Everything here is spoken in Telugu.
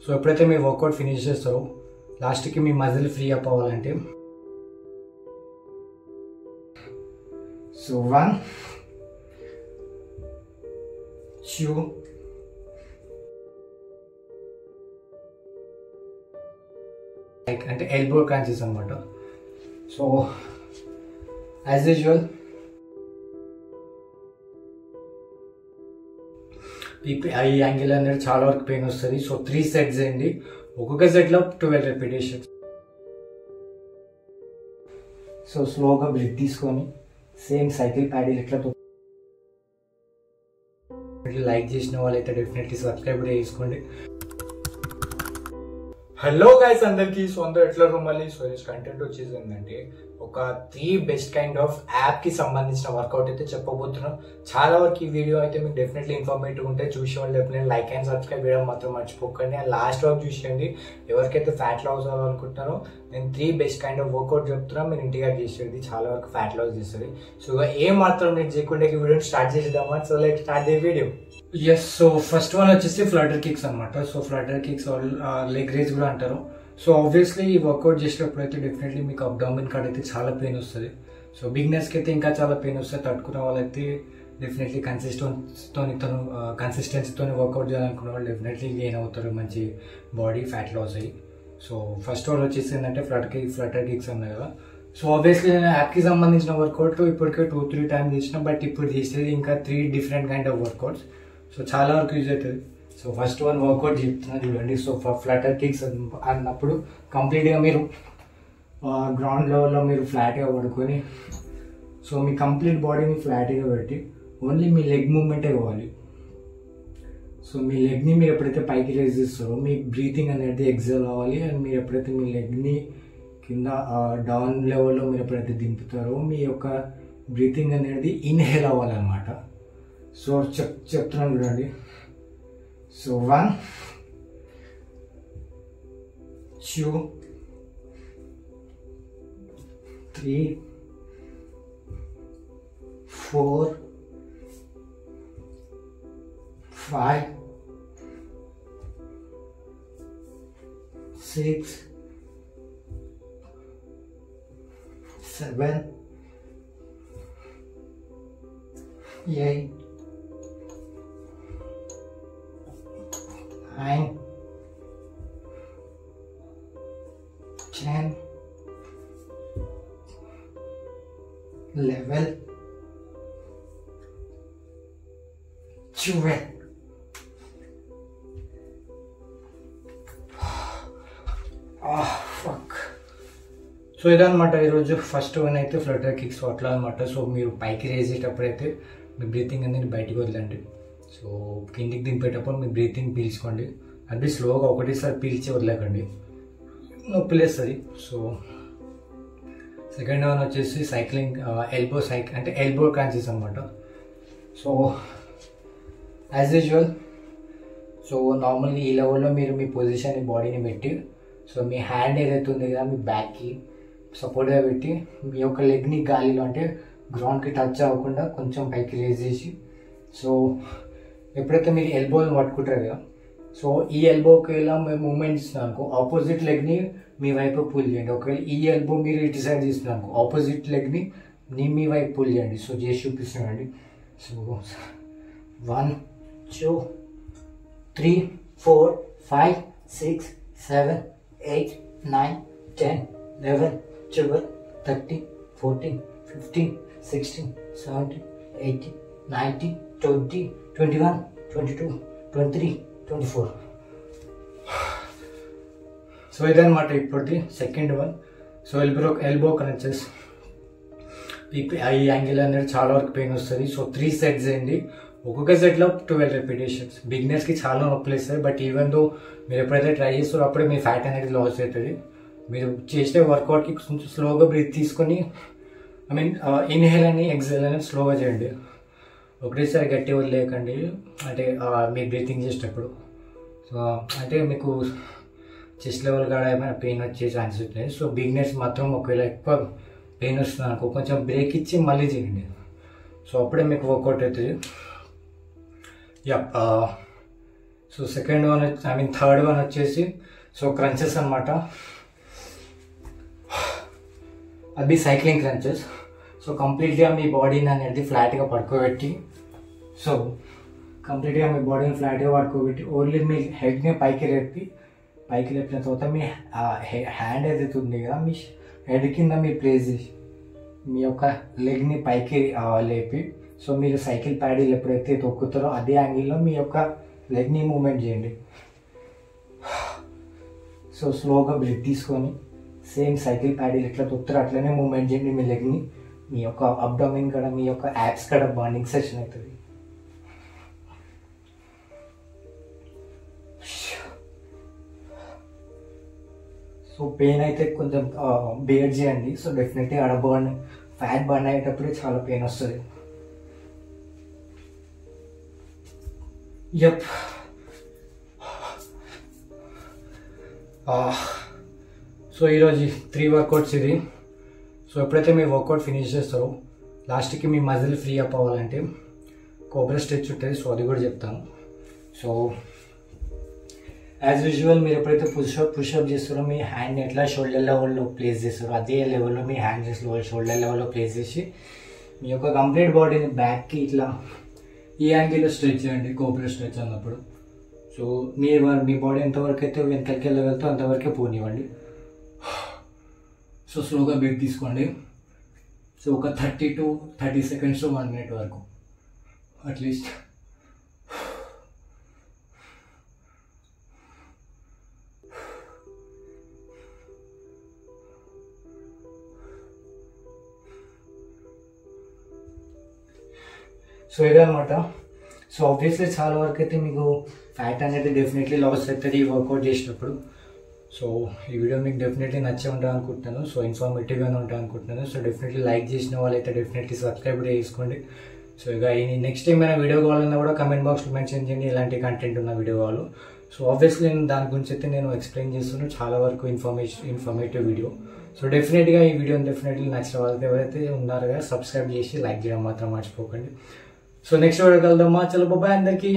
సో ఎప్పుడైతే మీరు వర్కౌట్ ఫినిష్ చేస్తారో లాస్ట్కి మీ మజిల్ ఫ్రీ అప్ అవ్వాలంటే సో 1 2 అంటే ఎల్బో క్రాంచెస్ అనమాట. సో యాజ్ యూజువల్ ఈ యాంగిల్ అనేది చాలా వరకు పెయిన్ వస్తుంది. సో 3 సెట్స్ అండి, ఒక్కొక్క సెట్లో 12 రిపిటేషన్స్. సో స్లోగా బ్రెత్ తీసుకొని సేమ్ సైకిల్ ప్యాడిల్ ఎట్లా లైక్ చేసిన వాళ్ళైతే డెఫినెట్లీ సబ్స్క్రైబ్ చేసుకోండి. హలో గైస్ అందరికి. సో అందరూ ఎట్లా మళ్ళీ సో కంటెంట్ వచ్చేసి ఏంటంటే ఒక 3 బెస్ట్ కైండ్ ఆఫ్ యాప్ కి సంబంధించిన వర్కౌట్ అయితే చెప్పబోతున్నాం. చాలా వరకు ఈ వీడియో అయితే మీకు డెఫినెట్లీ ఇన్ఫర్మేటివ్ ఉంటే చూసే వాళ్ళు డెఫినెట్లీ లైక్ అండ్ సబ్స్క్రైబ్ చేయడం మాత్రం మర్చిపోకండి. అండ్ లాస్ట్ వరకు చూసేయండి. ఎవరికైతే ఫ్యాట్ లాస్ అవ్వాలనుకుంటున్నారో నేను 3 బెస్ట్ కైండ్ ఆఫ్ వర్కౌట్ చెప్తున్నాను, మీరు ఇంటిగా చేసేది చాలా వరకు ఫ్యాట్ లాస్ చేస్తుంది. సో ఏ మాత్రం నేను చేయకుండా ఈ వీడియోని స్టార్ట్ చేసేద్దామా. So like start the video. Yes, so first one వచ్చేసి ఫ్లటర్ కిక్స్ అనమాట. So flutter kicks leg raise కూడా అంటారు. సో ఆబ్వియస్లీ ఈ వర్కౌట్ చేసేటప్పుడు అయితే డెఫినెట్లీ మీకు అబ్డామిన్ కాడ అయితే చాలా పెయిన్ వస్తుంది. సో బిగినర్స్కి అయితే ఇంకా చాలా పెయిన్ వస్తుంది. తట్టుకున్న వాళ్ళైతే డెఫినెట్లీ కన్సిస్టెన్సీతో వర్కౌట్ చేయాలనుకున్న వాళ్ళు డెఫినెట్లీ గెయిన్ అవుతారు, మంచి బాడీ ఫ్యాట్ లాస్ అయ్యి. సో ఫస్ట్ వన్ వచ్చేసి ఏంటంటే ఫ్లటర్ కిక్స్ అన్నాయి కదా. సో ఆబ్వియస్లీ నేను యాప్కి సంబంధించిన వర్కౌట్ ఇప్పటికే 2-3 టైమ్స్ చేసిన, బట్ ఇప్పుడు చేసేది ఇంకా 3 different kind of workouts. So చాలా వరకు యూజ్ అవుతుంది. సో ఫస్ట్ వన్ వర్కౌట్ చెప్తున్నా చూడండి. సో ఫ్లటర్ కిక్స్ అన్నప్పుడు కంప్లీట్గా మీరు గ్రౌండ్ లెవెల్లో మీరు ఫ్లాట్గా పడుకొని సో మీ కంప్లీట్ బాడీని ఫ్లాట్గా పెట్టి ఓన్లీ మీ లెగ్ మూవ్మెంటే కావాలి. సో మీ లెగ్ని మీరు ఎప్పుడైతే పైకి రేజ్ చేస్తారో మీ బ్రీతింగ్ అనేది ఎగ్జాల్ అవ్వాలి. అండ్ మీరు ఎప్పుడైతే మీ లెగ్ని కింద డౌన్ లెవెల్లో మీరు ఎప్పుడైతే దింపుతారో మీ యొక్క బ్రీతింగ్ అనేది ఇన్హేల్ అవ్వాలన్నమాట. సో చెప్తున్నాను చూడండి. సో 1 2 3 4 5 6 7 8 9 10 11 12. సో ఇదనమాట ఈరోజు ఫస్ట్ వన్ అయితే ఫ్లటర్ కిక్స్ అట్లా అనమాట. సో మీరు పైకి రేసేటప్పుడు అయితే మీ బ్రీతింగ్ అనేది బయటికి వదలండి. సో కిందికి దింపేటప్పుడు మీ బ్రీతింగ్ పీల్చుకోండి. అది స్లోగా ఒకటేసారి పీల్చి వదలకండి, నొప్పి లేస్తుంది. సో సెకండ్ వన్ వచ్చేసి సైక్లింగ్ అంటే ఎల్బో క్రాంచెస్ అనమాట. సో యాజ్ యూజువల్ సో నార్మల్గా ఈ లెవెల్లో మీరు మీ పొజిషన్ బాడీని పెట్టి సో మీ హ్యాండ్ ఏదైతే ఉంది కదా మీ బ్యాక్కి సపోర్ట్గా పెట్టి మీ యొక్క లెగ్ని గాలిలో అంటే గ్రౌండ్కి టచ్ అవ్వకుండా కొంచెం పైకి రేజ్ చేసి సో ఎప్పుడైతే మీరు ఎల్బోని పట్టుకుంటారు కదా సో ఈ ఎల్బోకి ఇలా మేము మూమెంట్ ఇస్తున్నాం అనుకో ఆపోజిట్ లెగ్ని మీ వైపు పుల్ చేయండి. ఒకవేళ ఈ ఎల్బో మీరు ఇటు సైడ్ తీస్తున్నాం అనుకో ఆపోజిట్ లెగ్ని మీ వైపు పుల్ చేయండి. సో చేసి చూపిస్తున్నాండి. సో 1 2 3 4 5 6 7 8 9 10 11 12 13 14 15 16 17 18 19 20 21 22 23 24. సో ఇదన్నమాట ఇప్పటి second one. So elbow crunches ఈ యాంగిల్ అనేది చాలా వరకు పెయిన్ వస్తుంది. సో 3 సెట్స్ అండి, ఒక్కొక్క సెట్లో 12 రిపిటేషన్స్. బిగినర్స్కి చాలా నొప్పులు ఇస్తుంది, బట్ ఈవెన్ దో మీరు ఎప్పుడైతే ట్రై చేస్తారో అప్పుడే మీ ఫ్యాట్ అనేది లాస్ అవుతుంది. మీరు చేసే వర్కౌట్కి కొంచెం స్లోగా బ్రీత్ తీసుకొని ఇన్హేల్ అని ఎక్సేల్ అని స్లోగా చేయండి. ఒకటేసారి గట్టి వదిలేయకండి, అంటే మీ బ్రీతింగ్ చేసేటప్పుడు. సో అంటే మీకు చెస్ట్ లెవెల్ కాడ ఏమైనా పెయిన్ వచ్చే ఛాన్సెస్ ఉంటాయి. సో బిగినర్స్ మాత్రం ఒకవేళ ఎక్కువ పెయిన్ వస్తుంది అనుకో కొంచెం బ్రేక్ ఇచ్చి మళ్ళీ చేయండి. సో అప్పుడే మీకు వర్కౌట్ అవుతుంది. So second one third one వచ్చేసి సో క్రంచెస్ అనమాట. అది సైక్లింగ్ క్రంచెస్. సో కంప్లీట్గా మీ బాడీని అనేది ఫ్లాట్గా పడుకోబెట్టి, సో కంప్లీట్గా మీ బాడీని ఫ్లాట్గా పడుకోబెట్టి ఓన్లీ మీ హెడ్ని పైకి లేపిన తర్వాత మీ హ్యాండ్ ఏదైతే ఉంది కదా మీ హెడ్ కింద మీరు ప్లేస్ చేసి మీ యొక్క లెగ్ని పైకి లేపి, సో మీరు సైకిల్ ప్యాడీలు ఎప్పుడైతే తొక్కుతారో అదే యాంగిల్లో మీ యొక్క లెగ్ని మూమెంట్ చేయండి. సో స్లోగా బ్రెత్ తీసుకొని సేమ్ సైకిల్ ప్యాడీలు ఎట్లా తొక్కుతారో అట్లనే మూమెంట్ చేయండి మీ లెగ్ని. మీ యొక్క అబ్డామిన్ కూడా మీ యొక్క యాప్స్ కూడా బాండింగ్ సెషన్ అవుతుంది. సో పెయిన్ అయితే కొంచెం బేర్ చేయండి. సో డెఫినెట్లీ ఆడ ఫ్యాట్ బర్న్ అయ్యేటప్పుడు చాలా పెయిన్ వస్తుంది. యప్. సో ఈరోజు 3 వర్కౌట్స్ ఇది. సో ఎప్పుడైతే మీ వర్కౌట్ ఫినిష్ చేస్తారో లాస్ట్కి మీ మజిల్ ఫ్రీ అప్ అవ్వాలంటే కోబ్రా స్ట్రెచ్ ఉంటుంది. సో అది కూడా చెప్తాను. సో యాజ్ యూజువల్ మీరు ఎప్పుడైతే పుషప్ చేస్తారో మీ హ్యాండ్ని ఎట్లా షోల్డర్ లెవెల్లో ప్లేస్ చేస్తారో అదే లెవెల్లో మీ హ్యాండ్ షోల్డర్ లెవెల్లో ప్లేస్ చేసి మీ యొక్క కంప్లీట్ బాడీని బ్యాక్కి ఇట్లా ఈ యాంగిల్లో స్ట్రెచ్ చేయండి కోబ్రా స్ట్రెచ్ అన్నప్పుడు. సో మీ బాడీ ఎంతవరకు అయితే వెనకలికి వెళ్ళగలుగుతో అంతవరకే పోనివ్వండి. సో స్లోగా బ్రీత్ తీసుకోండి. సో ఒక 30 to 30 seconds to 1 minute వరకు అట్లీస్ట్. సో ఇదనమాట. సో ఆబ్వియస్లీ చాలా వరకు అయితే మీకు ఫ్యాట్ అనేది డెఫినెట్లీ లాస్ అవుతుంది ఈ వర్కౌట్ చేసినప్పుడు. సో ఈ వీడియో మీకు డెఫినెట్లీ నచ్చే ఉంటుంది అనుకుంటున్నాను. సో ఇన్ఫర్మేటివ్గానే ఉంటుంది అనుకుంటున్నాను. సో డెఫినెట్లీ లైక్ చేసిన వాళ్ళైతే డెఫినెట్లీ సబ్స్క్రైబ్ కూడా చేసుకోండి. సో ఇక నెక్స్ట్ ఏమైనా వీడియో కావాలన్నా కూడా కమెంట్ బాక్స్లో మెన్షన్ చేయండి ఎలాంటి కంటెంట్ ఉన్న వీడియో కావాలో. సో ఆబ్వియస్లీ నేను దాని గురించి అయితే నేను ఎక్స్ప్లెయిన్ చేస్తున్నాను చాలా వరకు ఇన్ఫర్మేటివ్ వీడియో. సో డెఫినెట్గా ఈ వీడియోని డెఫినెట్లీ నచ్చిన వాళ్ళకి ఎవరైతే ఉన్నారో సబ్స్క్రైబ్ చేసి లైక్ చేయడం మాత్రం మర్చిపోకండి. సో నెక్స్ట్ వీడియో కలుద్దామా. చలో బాయ్ అందరికీ.